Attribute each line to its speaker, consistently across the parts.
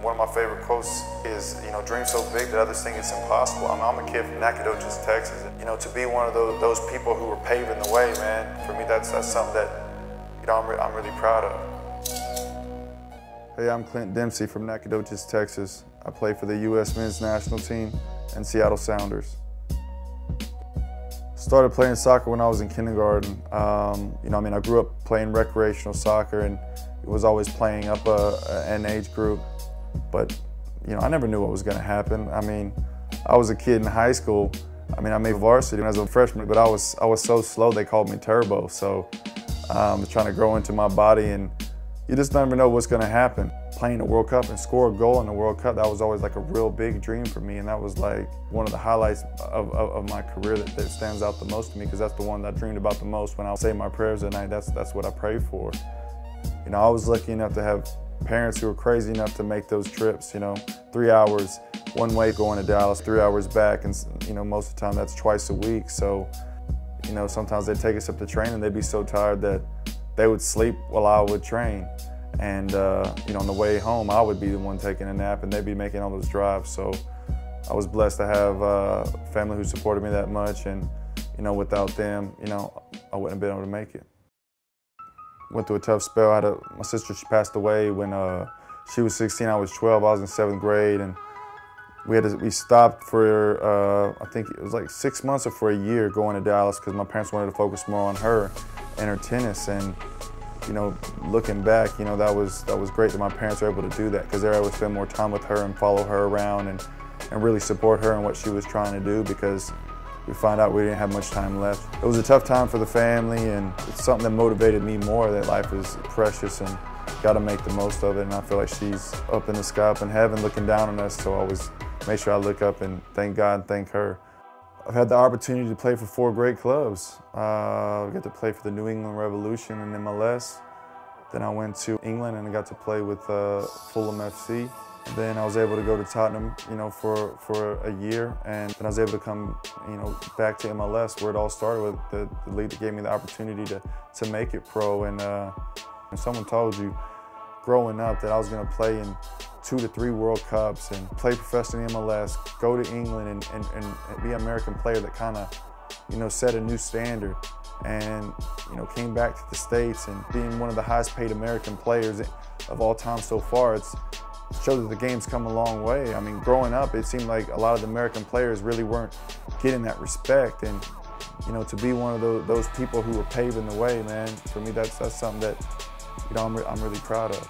Speaker 1: One of my favorite quotes is, dream so big that others think it's impossible. I'm a kid from Nacogdoches, Texas. To be one of those people who were paving the way, man, for me, that's something that, I'm really proud of. Hey, I'm Clint Dempsey from Nacogdoches, Texas. I play for the U.S. men's national team and Seattle Sounders. Started playing soccer when I was in kindergarten. I grew up playing recreational soccer and was always playing up an age group. But, I never knew what was going to happen. I was a kid in high school. I made varsity as a freshman, but I was so slow they called me Turbo. So trying to grow into my body, and you just never know what's going to happen. Playing the World Cup and score a goal in the World Cup, that was always like a real big dream for me, and that was like one of the highlights of my career that stands out the most to me, because that's the one that I dreamed about the most. When I say my prayers at night, that's what I pray for. I was lucky enough to have parents who were crazy enough to make those trips, 3 hours one way going to Dallas, 3 hours back, and most of the time that's twice a week. So sometimes they'd take us up to train and they'd be so tired that they would sleep while I would train. And on the way home, I would be the one taking a nap and they'd be making all those drives. So I was blessed to have family who supported me that much, and without them, I wouldn't have been able to make it. Went through a tough spell. My sister, she passed away when she was 16, I was 12. I was in 7th grade, and we stopped for I think it was like 6 months or for a year going to Dallas, because my parents wanted to focus more on her and her tennis. And looking back, that was great that my parents were able to do that, because they were able to spend more time with her and follow her around and really support her in what she was trying to do, because we found out we didn't have much time left. It was a tough time for the family, and it's something that motivated me more, that life is precious and got to make the most of it. And I feel like she's up in the sky, up in heaven, looking down on us, so I always make sure I look up and thank God and thank her. I've had the opportunity to play for 4 great clubs. I got to play for the New England Revolution in MLS. Then I went to England and I got to play with Fulham FC. Then I was able to go to Tottenham, for a year, and then I was able to come, back to MLS, where it all started with the league that gave me the opportunity to make it pro. And if someone told you growing up that I was going to play in 2 to 3 World Cups and play professionally in MLS, go to England and be an American player that kind of, set a new standard, and came back to the States and being one of the highest paid American players of all time so far, it's showed that the game's come a long way. Growing up, it seemed like a lot of the American players really weren't getting that respect, and to be one of those people who were paving the way, man, for me that's something that I'm really proud of.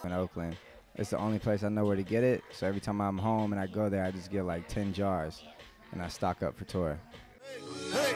Speaker 2: In Oakland. It's the only place I know where to get it, so every time I'm home and I go there, I just get like 10 jars and I stock up for tour. Hey.